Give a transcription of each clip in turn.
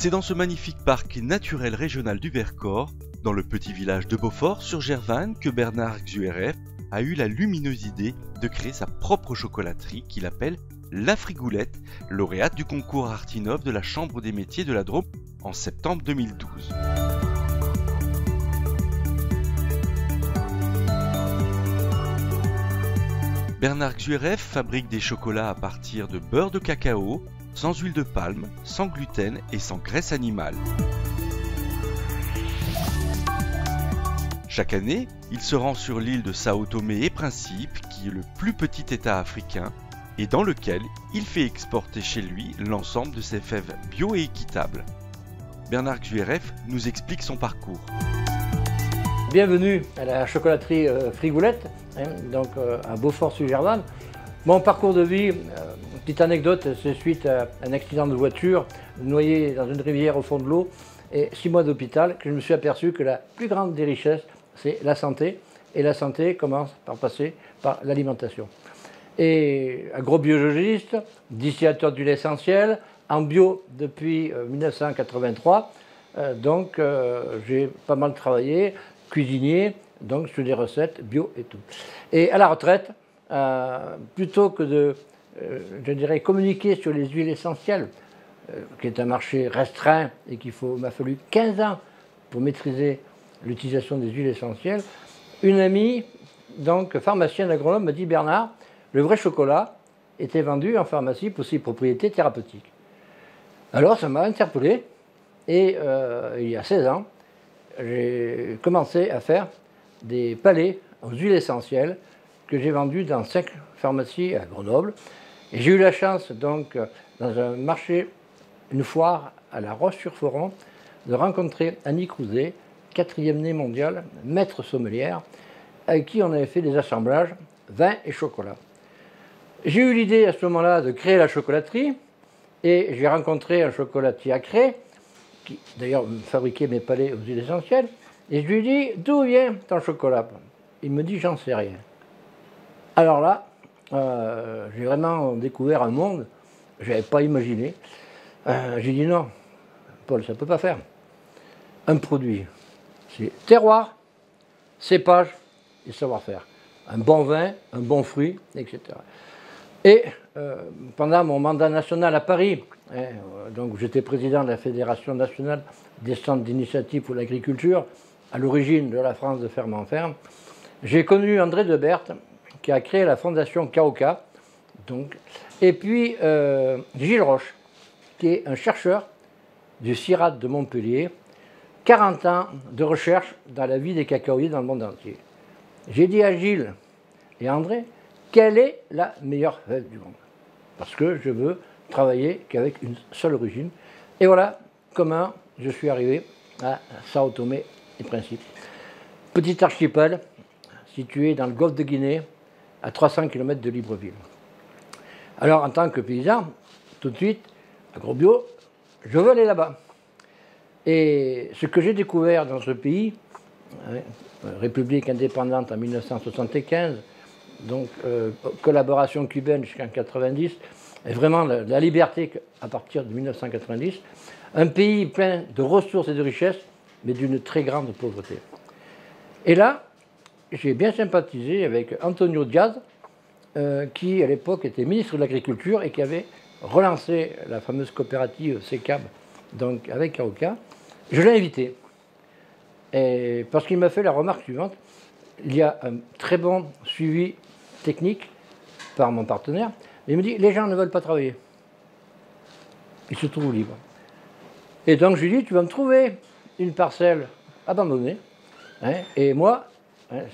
C'est dans ce magnifique parc naturel régional du Vercors, dans le petit village de Beaufort sur Gervanne, que Bernard Xuerev a eu la lumineuse idée de créer sa propre chocolaterie qu'il appelle La Frigoulette, lauréate du concours Artinov de la Chambre des métiers de la Drôme en septembre 2012. Bernard Xuerev fabrique des chocolats à partir de beurre de cacao, sans huile de palme, sans gluten et sans graisse animale. Chaque année, il se rend sur l'île de Sao Tomé et Principe, qui est le plus petit État africain, et dans lequel il fait exporter chez lui l'ensemble de ses fèves bio et équitables. Bernard Xuerev nous explique son parcours. Bienvenue à la chocolaterie Frigoulette, donc à Beaufort-sur-Gervanne. Mon parcours de vie, petite anecdote, c'est suite à un accident de voiture, noyé dans une rivière au fond de l'eau, et 6 mois d'hôpital, que je me suis aperçu que la plus grande des richesses, c'est la santé. Et la santé commence par passer par l'alimentation. Et agrobiologiste, distillateur d'huile essentielle, en bio depuis 1983. Donc j'ai pas mal travaillé, cuisinier, donc sur des recettes bio et tout. Et à la retraite, plutôt que de, je dirais, communiquer sur les huiles essentielles, qui est un marché restreint et qu'il m'a fallu 15 ans pour maîtriser l'utilisation des huiles essentielles, une amie, donc pharmacienne agronome, m'a dit « Bernard, le vrai chocolat était vendu en pharmacie pour ses propriétés thérapeutiques ». Alors ça m'a interpellé et il y a 16 ans, j'ai commencé à faire des palets aux huiles essentielles que j'ai vendus dans 5 pharmacies à Grenoble. Et j'ai eu la chance, donc, dans un marché, une foire à La Roche-sur-Foron, de rencontrer Annie Crouzet, 4e née mondiale, maître sommelière, avec qui on avait fait des assemblages vin et chocolat. J'ai eu l'idée à ce moment-là de créer la chocolaterie et j'ai rencontré un chocolatier à Cré, qui d'ailleurs fabriquait mes palets aux huiles essentielles, et je lui ai dit « D'où vient ton chocolat ?» Il me dit « J'en sais rien ». Alors là, j'ai vraiment découvert un monde que je n'avais pas imaginé. J'ai dit « Non, Paul, ça ne peut pas faire. Un produit, c'est terroir, cépage et savoir-faire. Un bon vin, un bon fruit, etc. » Et pendant mon mandat national à Paris, donc j'étais président de la Fédération nationale des centres d'initiative pour l'agriculture, à l'origine de la France de ferme en ferme, j'ai connu André Deberthe, qui a créé la fondation Kaoka, donc, et puis Gilles Roche, qui est un chercheur du CIRAD de Montpellier, 40 ans de recherche dans la vie des cacaoyers dans le monde entier. J'ai dit à Gilles et à André, quelle est la meilleure fève du monde? Parce que je veux travailler qu'avec une seule origine. Et voilà comment je suis arrivé à Sao Tomé et Principe. Petit archipel situé dans le golfe de Guinée, à 300 km de Libreville. Alors en tant que paysan, tout de suite, agrobio, je veux aller là-bas. Et ce que j'ai découvert dans ce pays, République indépendante en 1975, donc collaboration cubaine jusqu'en 1990, et vraiment la liberté à partir de 1990, un pays plein de ressources et de richesses, mais d'une très grande pauvreté. Et là, j'ai bien sympathisé avec Antonio Diaz, qui à l'époque était ministre de l'Agriculture et qui avait relancé la fameuse coopérative SECAB, donc avec Kaoka. Je l'ai invité, et parce qu'il m'a fait la remarque suivante, il y a un très bon suivi technique par mon partenaire, mais il me dit, les gens ne veulent pas travailler. Ils se trouvent libres. Et donc je lui dis, tu vas me trouver une parcelle abandonnée, et moi,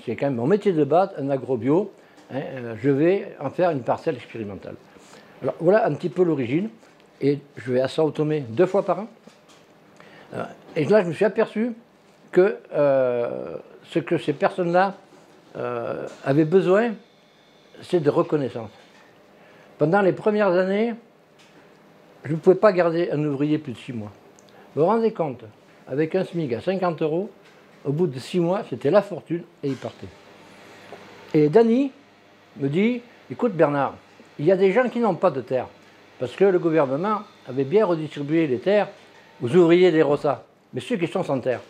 c'est quand même mon métier de base, un agrobio, je vais en faire une parcelle expérimentale. Alors voilà un petit peu l'origine, et je vais à Sao Tomé 2 fois par an. Et là, je me suis aperçu que ce que ces personnes-là avaient besoin, c'est de reconnaissance. Pendant les premières années, je ne pouvais pas garder un ouvrier plus de 6 mois. Vous vous rendez compte, avec un SMIC à 50 €, au bout de 6 mois, c'était la fortune et il partait. Et Dany me dit, écoute Bernard, il y a des gens qui n'ont pas de terre, parce que le gouvernement avait bien redistribué les terres aux ouvriers des Rossas, mais ceux qui sont sans terre.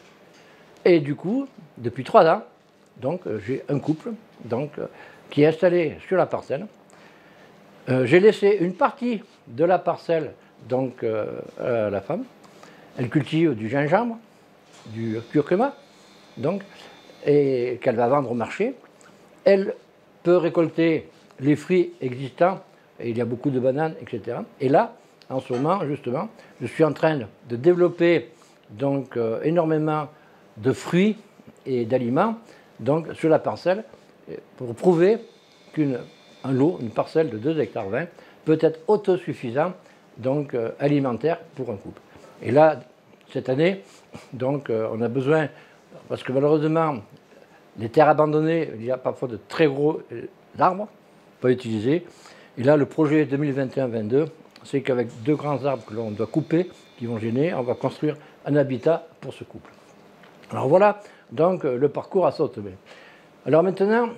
Et du coup, depuis 3 ans, donc j'ai un couple qui est installé sur la parcelle. J'ai laissé une partie de la parcelle à la femme. Elle cultive du gingembre, du curcuma, et qu'elle va vendre au marché. Elle peut récolter les fruits existants, et il y a beaucoup de bananes, etc. Et là, en ce moment, justement, je suis en train de développer énormément de fruits et d'aliments sur la parcelle pour prouver une parcelle de 2,20 hectares peut être autosuffisant alimentaire pour un couple. Et là, cette année, on a besoin, parce que malheureusement, les terres abandonnées, il y a parfois de très gros arbres pas utilisés. Et là, le projet 2021-22, c'est qu'avec 2 grands arbres que l'on doit couper, qui vont gêner, on va construire un habitat pour ce couple. Alors voilà, le parcours à Sault-Aubin. Alors maintenant,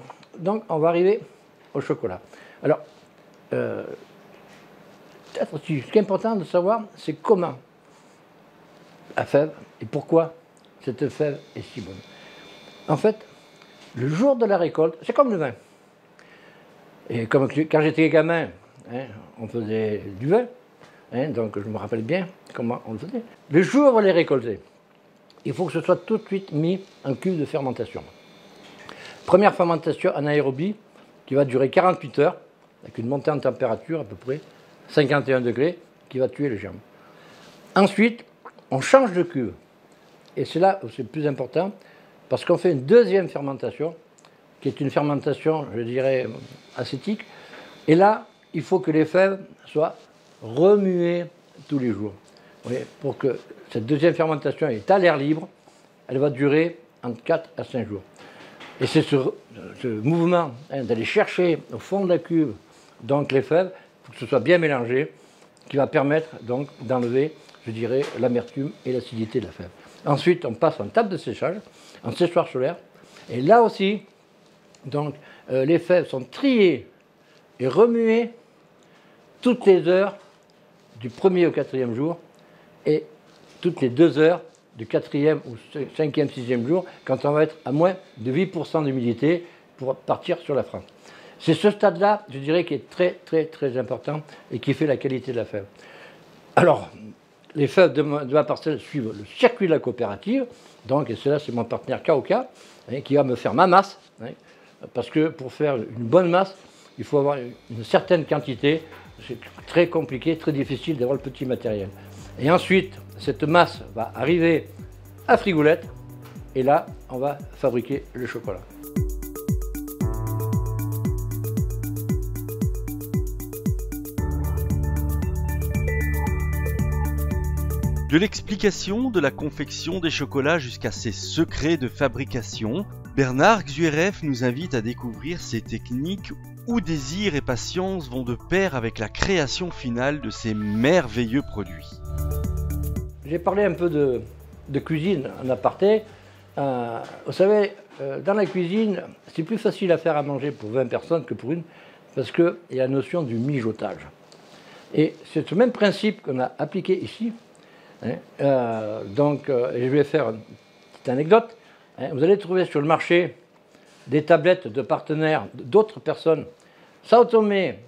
on va arriver au chocolat. Alors, peut-être aussi, ce qui est important de savoir, c'est comment la fève et pourquoi cette fève est si bonne. En fait, le jour de la récolte, c'est comme le vin. Et comme quand j'étais gamin, on faisait du vin, donc je me rappelle bien comment on le faisait. Le jour où on les récoltait, il faut que ce soit tout de suite mis en cuve de fermentation. Première fermentation en aérobie qui va durer 48 heures, avec une montée en température à peu près 51 degrés, qui va tuer les germes. Ensuite, on change de cuve. Et c'est là où c'est le plus important, parce qu'on fait une deuxième fermentation, qui est une fermentation, je dirais, acétique. Et là, il faut que les fèves soient remuées tous les jours. Oui, pour que cette deuxième fermentation est à l'air libre, elle va durer entre 4 à 5 jours. Et c'est ce mouvement d'aller chercher au fond de la cuve les fèves, pour que ce soit bien mélangé, qui va permettre d'enlever, je dirais, l'amertume et l'acidité de la fève. Ensuite, on passe en table de séchage, en séchoir solaire. Et là aussi, les fèves sont triées et remuées toutes les heures du 1er au 4e jour et toutes les 2 heures du 4e ou 5e, 6e jour, quand on va être à moins de 8% d'humidité pour partir sur la France. C'est ce stade-là, je dirais, qui est très, très, très important et qui fait la qualité de la fève. Alors, les fèves de ma parcelle suivent le circuit de la coopérative, et cela, c'est mon partenaire Kaoka, qui va me faire ma masse, parce que pour faire une bonne masse, il faut avoir une certaine quantité. C'est très compliqué, très difficile d'avoir le petit matériel. Et ensuite, cette masse va arriver à Frigoulette, et là, on va fabriquer le chocolat. De l'explication de la confection des chocolats jusqu'à ses secrets de fabrication, Bernard Xuerev nous invite à découvrir ces techniques où désir et patience vont de pair avec la création finale de ces merveilleux produits. J'ai parlé un peu de cuisine en aparté. Vous savez, dans la cuisine, c'est plus facile à faire à manger pour 20 personnes que pour une, parce qu'il y a la notion du mijotage. Et c'est ce même principe qu'on a appliqué ici. Je vais faire une petite anecdote. Vous allez trouver sur le marché des tablettes de partenaires d'autres personnes. Sao-Tomé,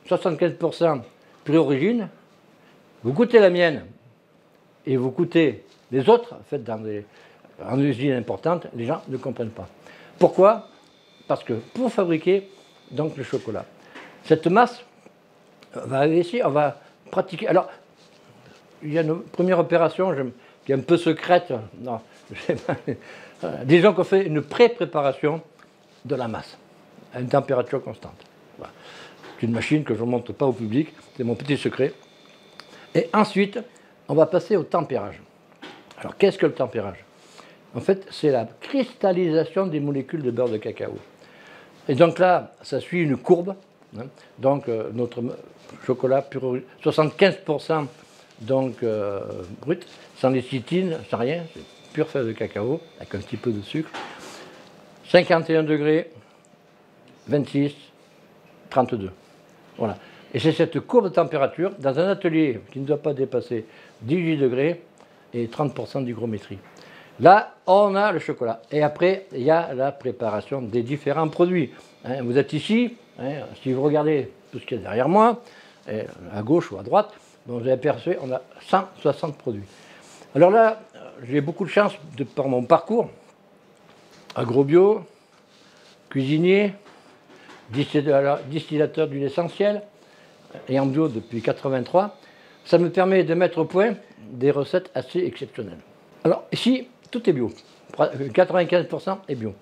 75% pure origine. Vous goûtez la mienne et vous goûtez les autres, faites en usine importante, les gens ne comprennent pas. Pourquoi? Parce que pour fabriquer le chocolat, cette masse va arriver ici, on va pratiquer. Alors, il y a une première opération qui est un peu secrète. Non, je sais pas. Disons qu'on fait une pré-préparation de la masse à une température constante. Voilà. C'est une machine que je ne montre pas au public, c'est mon petit secret. Et ensuite, on va passer au tempérage. Alors, qu'est-ce que le tempérage? En fait, c'est la cristallisation des molécules de beurre de cacao. Et donc là, ça suit une courbe. Notre chocolat pur, 75% brut, sans lécithine, sans rien, c'est pure fève de cacao, avec un petit peu de sucre. 51 degrés, 26, 32. Voilà. Et c'est cette courbe de température dans un atelier qui ne doit pas dépasser 18 degrés et 30% d'hygrométrie. Là, on a le chocolat. Et après, il y a la préparation des différents produits. Vous êtes ici, si vous regardez tout ce qu'il y a derrière moi, à gauche ou à droite, bon, vous avez aperçu, on a 160 produits. Alors là, j'ai beaucoup de chance par mon parcours, agrobio, cuisinier, distillateur d'huile essentielle, et en bio depuis 83, ça me permet de mettre au point des recettes assez exceptionnelles. Alors ici, tout est bio, 95% est bio.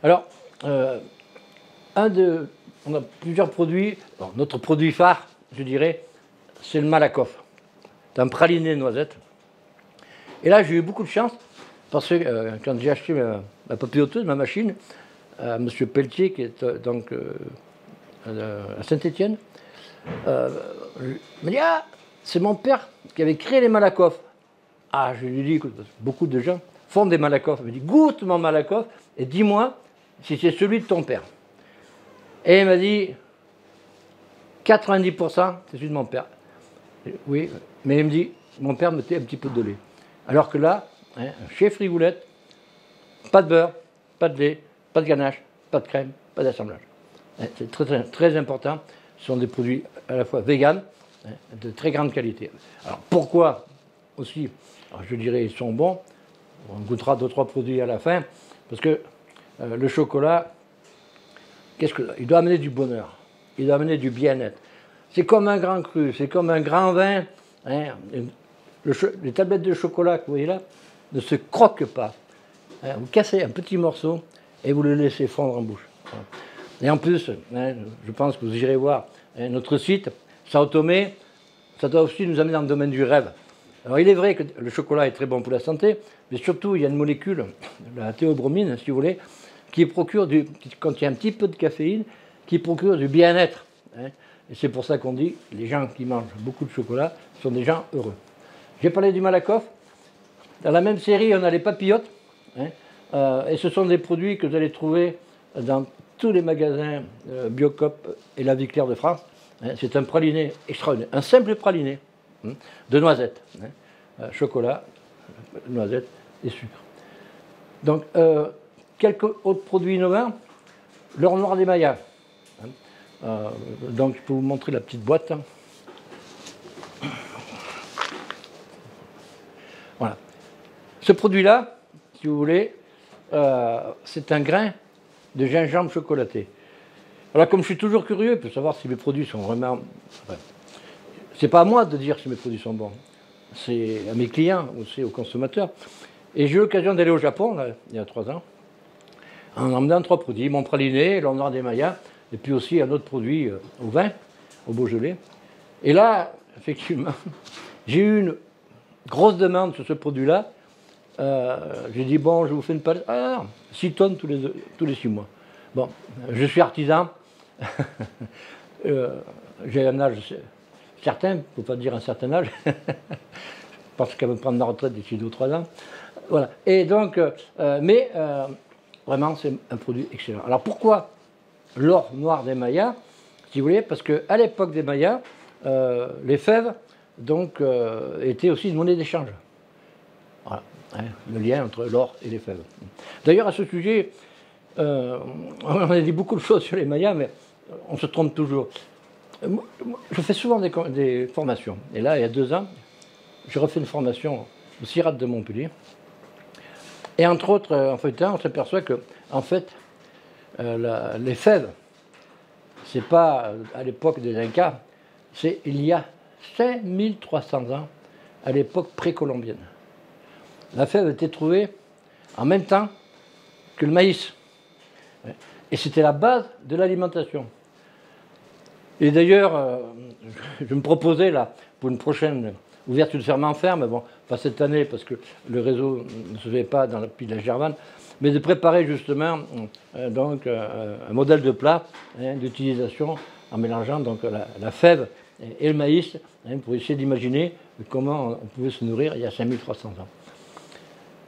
Alors, on a plusieurs produits. Alors, notre produit phare, je dirais, c'est le Malakoff. C'est un praliné noisette. Et là, j'ai eu beaucoup de chance, parce que quand j'ai acheté ma papilloteuse, ma machine, M. Pelletier, qui est donc à Saint-Étienne, me dit, ah, c'est mon père qui avait créé les Malakoff. Ah, je lui dis, écoute, beaucoup de gens font des Malakoff. Il me dit, goûte mon Malakoff et dis-moi si c'est celui de ton père. Et il m'a dit, 90% c'est celui de mon père. Oui, mais il me dit, mon père mettait un petit peu de lait. Alors que là, chez Frigoulette, pas de beurre, pas de lait, pas de ganache, pas de crème, pas d'assemblage. C'est très, très important. Ce sont des produits à la fois véganes, de très grande qualité. Alors pourquoi aussi, alors je dirais ils sont bons, on goûtera 2-3 produits à la fin, parce que le chocolat, il doit amener du bonheur, il doit amener du bien-être. C'est comme un grand cru, c'est comme un grand vin. Les tablettes de chocolat que vous voyez là ne se croquent pas. Vous cassez un petit morceau et vous le laissez fondre en bouche. Et en plus, je pense que vous irez voir notre site, Sao Tomé, ça doit aussi nous amener dans le domaine du rêve. Alors il est vrai que le chocolat est très bon pour la santé, mais surtout il y a une molécule, la théobromine si vous voulez, qui contient un petit peu de caféine, qui procure du bien-être. Et c'est pour ça qu'on dit que les gens qui mangent beaucoup de chocolat sont des gens heureux. J'ai parlé du Malakoff. Dans la même série, on a les papillotes. Et ce sont des produits que vous allez trouver dans tous les magasins Biocop et La Vie Claire de France. C'est un praliné extraordinaire, un simple praliné de noisettes. Chocolat, noisettes et sucre. Donc, quelques autres produits innovants. L'or noir des Mayas. Donc, je peux vous montrer la petite boîte. Voilà. Ce produit-là, si vous voulez, c'est un grain de gingembre chocolaté. Alors, comme je suis toujours curieux pour savoir si mes produits sont vraiment... Enfin, c'est pas à moi de dire si mes produits sont bons. C'est à mes clients, aussi aux consommateurs. Et j'ai eu l'occasion d'aller au Japon, là, il y a 3 ans, en emmenant 3 produits. Mon praliné, l'or noir des Mayas, et puis aussi un autre produit au vin, au Beaujolais. Et là, effectivement, j'ai eu une grosse demande sur ce produit-là. J'ai dit, bon, je vous fais une palette. Ah, 6 tonnes tous les 6 mois. Bon, je suis artisan. J'ai un âge certain, il ne faut pas dire un certain âge. Je pense qu'elle va me prendre ma retraite d'ici 2 ou 3 ans. Voilà. Et donc, vraiment, c'est un produit excellent. Alors pourquoi l'or noir des Mayas, si vous voulez, parce qu'à l'époque des Mayas, les fèves donc, étaient aussi une monnaie d'échange. Voilà, le lien entre l'or et les fèves. D'ailleurs, à ce sujet, on a dit beaucoup de choses sur les Mayas, mais on se trompe toujours. Je fais souvent des formations. Et là, il y a 2 ans, j'ai refait une formation au CIRAD de Montpellier. Et entre autres, en feuilletant, on s'aperçoit que, en fait, les fèves, c'est pas à l'époque des Incas, c'est il y a 5300 ans, à l'époque précolombienne. La fève a été trouvée en même temps que le maïs. Et c'était la base de l'alimentation. Et d'ailleurs, je me proposais là, pour une prochaine ouverture de ferme en ferme, bon, pas cette année parce que le réseau ne se fait pas dans la pile de Gervanne, mais de préparer justement donc, un modèle de plat d'utilisation en mélangeant donc, la fève et le maïs pour essayer d'imaginer comment on pouvait se nourrir il y a 5300 ans.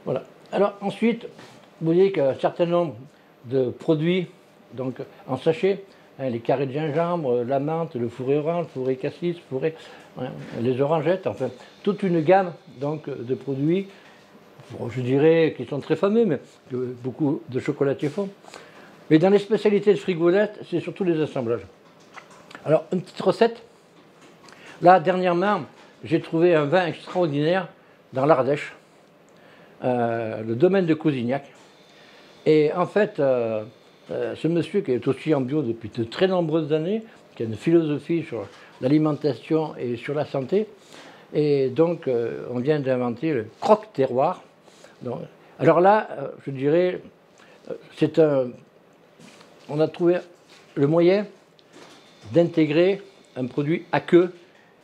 Voilà. Alors ensuite, vous voyez qu'un certain nombre de produits donc, en sachet les carrés de gingembre, la menthe, le fourré orange, le fourré cassis, les orangettes, enfin toute une gamme donc, de produits, je dirais, qui sont très fameux, mais que beaucoup de chocolatiers font. Mais dans les spécialités de Frigoulette, c'est surtout les assemblages. Alors, une petite recette. Là, dernièrement, j'ai trouvé un vin extraordinaire dans l'Ardèche, le domaine de Cousignac. Et en fait, ce monsieur qui est aussi en bio depuis de très nombreuses années, qui a une philosophie sur l'alimentation et sur la santé, et donc on vient d'inventer le croque-terroir. Alors là, je dirais, on a trouvé le moyen d'intégrer un produit aqueux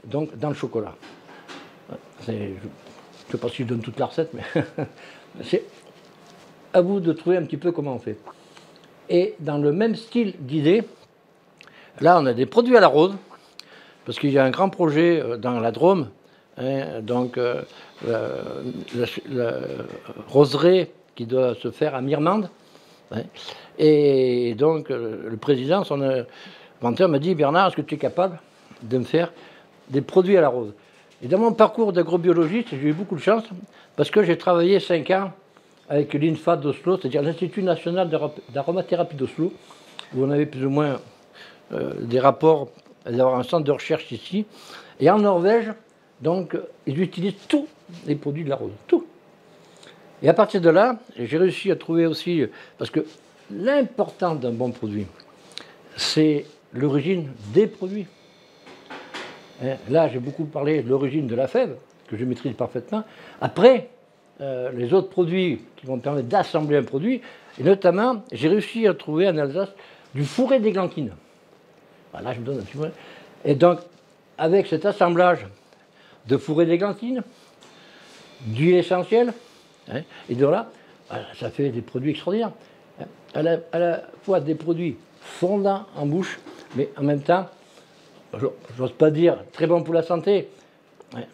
donc, dans le chocolat. Je ne sais pas si je donne toute la recette, mais c'est à vous de trouver un petit peu comment on fait. Et dans le même style d'idée, là on a des produits à la rose, parce qu'il y a un grand projet dans la Drôme, hein, donc la roseraie qui doit se faire à Mirmande. Hein, et donc le président, son inventeur m'a dit, Bernard, est-ce que tu es capable de me faire des produits à la rose? Et dans mon parcours d'agrobiologiste, j'ai eu beaucoup de chance, parce que j'ai travaillé 5 ans avec l'INFA d'Oslo, c'est-à-dire l'Institut national d'aromathérapie d'Oslo, où on avait plus ou moins des rapports, d'avoir un centre de recherche ici. Et en Norvège, donc, ils utilisent tous les produits de la rose, tout. Et à partir de là, j'ai réussi à trouver aussi, parce que l'important d'un bon produit, c'est l'origine des produits. Là, j'ai beaucoup parlé de l'origine de la fève, que je maîtrise parfaitement. Après, les autres produits qui vont me permettre d'assembler un produit, et notamment, j'ai réussi à trouver en Alsace du fourré d'églantine. Voilà, je me donne un petit peu. Et donc, avec cet assemblage de fourré d'églantine, d'huile essentielle, hein, et de là, ça fait des produits extraordinaires. À la fois des produits fondants en bouche, mais en même temps, j'ose pas dire très bon pour la santé,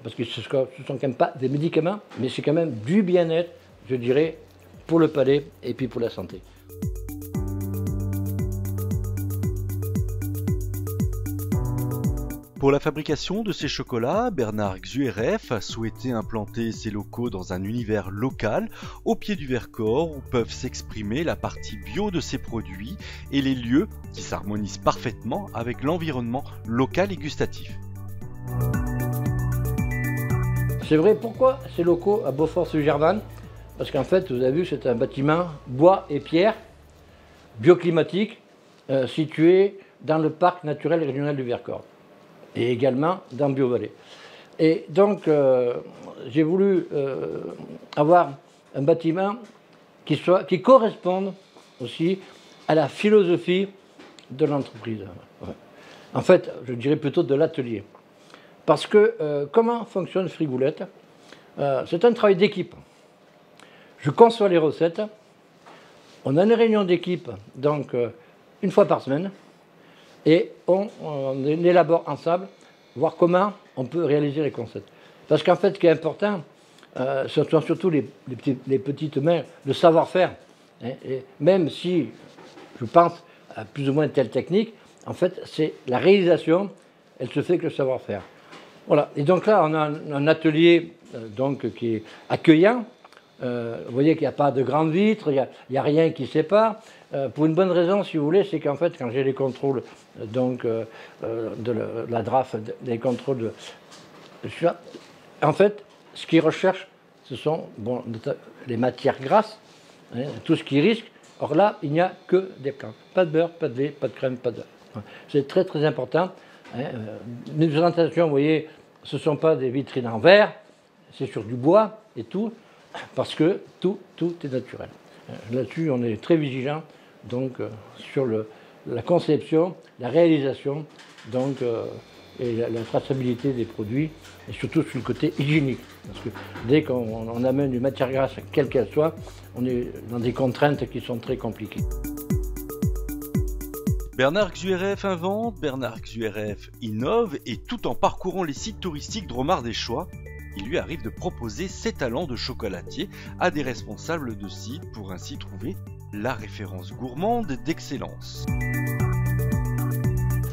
parce que ce ne sont quand même pas des médicaments, mais c'est quand même du bien-être, je dirais, pour le palais et puis pour la santé. Pour la fabrication de ces chocolats, Bernard Xueref a souhaité implanter ses locaux dans un univers local, au pied du Vercors, où peuvent s'exprimer la partie bio de ses produits et les lieux qui s'harmonisent parfaitement avec l'environnement local et gustatif. C'est vrai, pourquoi ces locaux à Beaufort-sur-Gervanne? Parce qu'en fait, vous avez vu, c'est un bâtiment bois et pierre, bioclimatique, situé dans le parc naturel régional du Vercors. Et également dans Biovallée. Et donc, j'ai voulu avoir un bâtiment qui corresponde aussi à la philosophie de l'entreprise. Ouais. En fait, je dirais plutôt de l'atelier. Parce que comment fonctionne Frigoulette? C'est un travail d'équipe. Je conçois les recettes. On a une réunion d'équipe, donc une fois par semaine. Et on élabore ensemble, voir comment on peut réaliser les concepts. Parce qu'en fait, ce qui est important, ce sont surtout les petites mains, le savoir-faire. Hein, et même si je pense à plus ou moins telle technique, en fait, c'est la réalisation, elle se fait avec le savoir-faire. Voilà. Et donc là, on a un atelier donc, qui est accueillant. Vous voyez qu'il n'y a pas de grandes vitres, il n'y a rien qui sépare. Pour une bonne raison, si vous voulez, c'est qu'en fait, quand j'ai les contrôles donc, de la DRAF, les contrôles en fait, ce qu'ils recherchent, ce sont bon, les matières grasses, hein, tout ce qui risque. Or là, il n'y a que des plantes. Pas de beurre, pas de lait, pas de crème, pas de... C'est très très important. Hein. Une présentation, vous voyez, ce ne sont pas des vitrines en verre, c'est sur du bois et tout, parce que tout est naturel. Là-dessus, on est très vigilant donc, sur la conception, la réalisation donc, et la traçabilité des produits, et surtout sur le côté hygiénique. Parce que dès qu'on amène une matière grasse, quelle qu'elle soit, on est dans des contraintes qui sont très compliquées. Bernard Xueref invente, Bernard Xueref innove, et tout en parcourant les sites touristiques Dromard-des-Choix, il lui arrive de proposer ses talents de chocolatier à des responsables de sites pour ainsi trouver la référence gourmande d'excellence.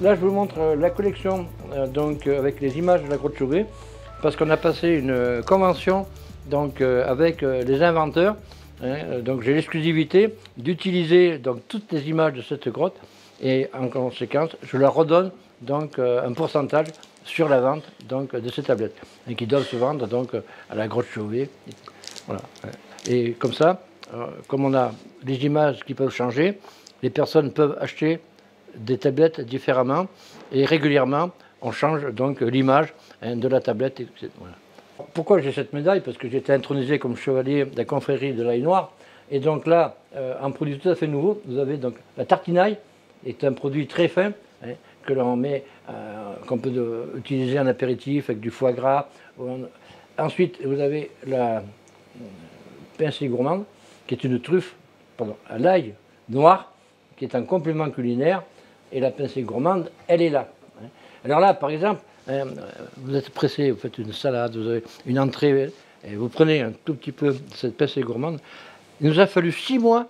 là je vous montre la collection donc, avec les images de la grotte Chauvet, parce qu'on a passé une convention donc, avec les inventeurs. Donc j'ai l'exclusivité d'utiliser donc, toutes les images de cette grotte et en conséquence je leur redonne donc, un pourcentage sur la vente donc, de ces tablettes et qui doivent se vendre donc, à la grotte Chauvet. Voilà. Et comme ça, comme on a les images qui peuvent changer, les personnes peuvent acheter des tablettes différemment et régulièrement on change donc l'image de la tablette. Voilà. Pourquoi j'ai cette médaille? Parce que j'ai été intronisé comme chevalier de la confrérie de l'Ail Noir. Et donc là, un produit tout à fait nouveau, vous avez donc la tartinaille, est un produit très fin, que l'on met, qu'on peut utiliser en apéritif avec du foie gras. Ensuite, vous avez la pincée gourmande, qui est une truffe à l'ail noir, qui est un complément culinaire. Et la pincée gourmande, elle est là. Alors là, par exemple, vous êtes pressé, vous faites une salade, vous avez une entrée, et vous prenez un tout petit peu de cette pincée gourmande. Il nous a fallu 6 mois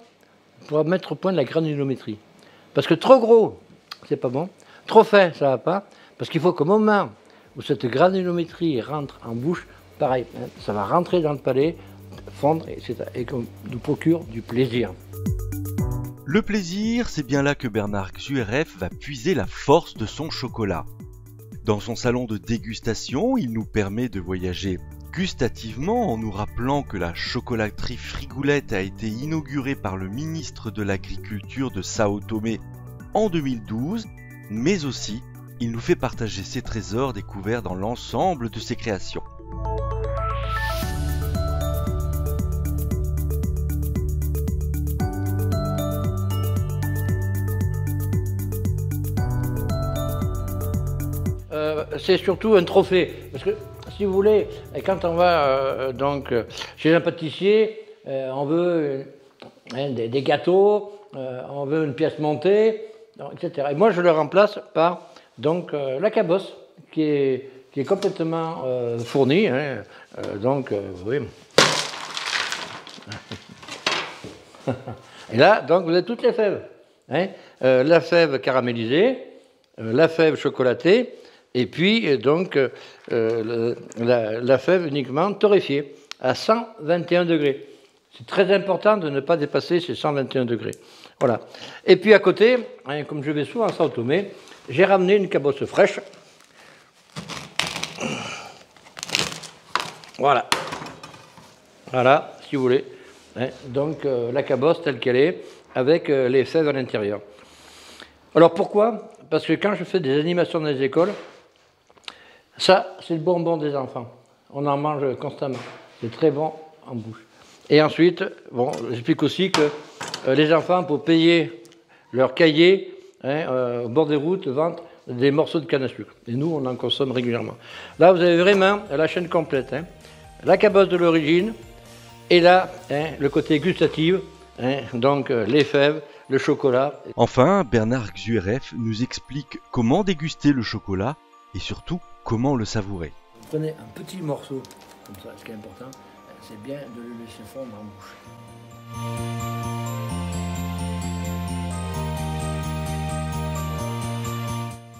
pour mettre au point de la granulométrie. Parce que trop gros, c'est pas bon. Trop fin, ça va pas. Parce qu'il faut qu'au moment où cette granulométrie rentre en bouche, pareil, ça va rentrer dans le palais, fondre, et qu'on nous procure du plaisir. Le plaisir, c'est bien là que Bernard Xueref va puiser la force de son chocolat. Dans son salon de dégustation, il nous permet de voyager gustativement en nous rappelant que la chocolaterie Frigoulette a été inaugurée par le ministre de l'Agriculture de Sao Tomé en 2012, mais aussi il nous fait partager ses trésors découverts dans l'ensemble de ses créations. C'est surtout un trophée, parce que si vous voulez, quand on va donc chez un pâtissier, on veut des gâteaux, on veut une pièce montée, etc. Et moi je le remplace par donc la cabosse qui est complètement fournie, donc oui. Et là donc vous avez toutes les fèves, la fève caramélisée, la fève chocolatée. Et puis, donc, la fève uniquement torréfiée à 121 degrés. C'est très important de ne pas dépasser ces 121 degrés. Voilà. Et puis à côté, comme je vais souvent à Sao Tomé, j'ai ramené une cabosse fraîche. Voilà. Voilà, si vous voulez. Donc, la cabosse telle qu'elle est, avec les fèves à l'intérieur. Alors pourquoi? Parce que quand je fais des animations dans les écoles, ça, c'est le bonbon des enfants. On en mange constamment. C'est très bon en bouche. Et ensuite, bon, j'explique aussi que les enfants, pour payer leur cahier, au bord des routes, vendent des morceaux de canne à sucre. Et nous, on en consomme régulièrement. Là, vous avez vraiment la chaîne complète. La cabosse de l'origine, et là, le côté gustatif, donc les fèves, le chocolat. Enfin, Bernard Xueref nous explique comment déguster le chocolat et surtout comment le savourer. Vous prenez un petit morceau, comme ça, ce qui est important, c'est bien de le laisser fondre en bouche.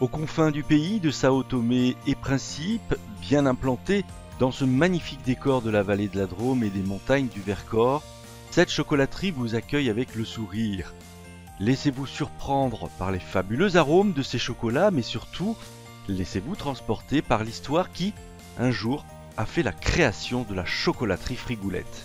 Aux confins du pays de Sao Tomé et Principe, bien implanté dans ce magnifique décor de la vallée de la Drôme et des montagnes du Vercors, cette chocolaterie vous accueille avec le sourire. Laissez-vous surprendre par les fabuleux arômes de ces chocolats, mais surtout, laissez-vous transporter par l'histoire qui, un jour, a fait la création de la chocolaterie Frigoulette.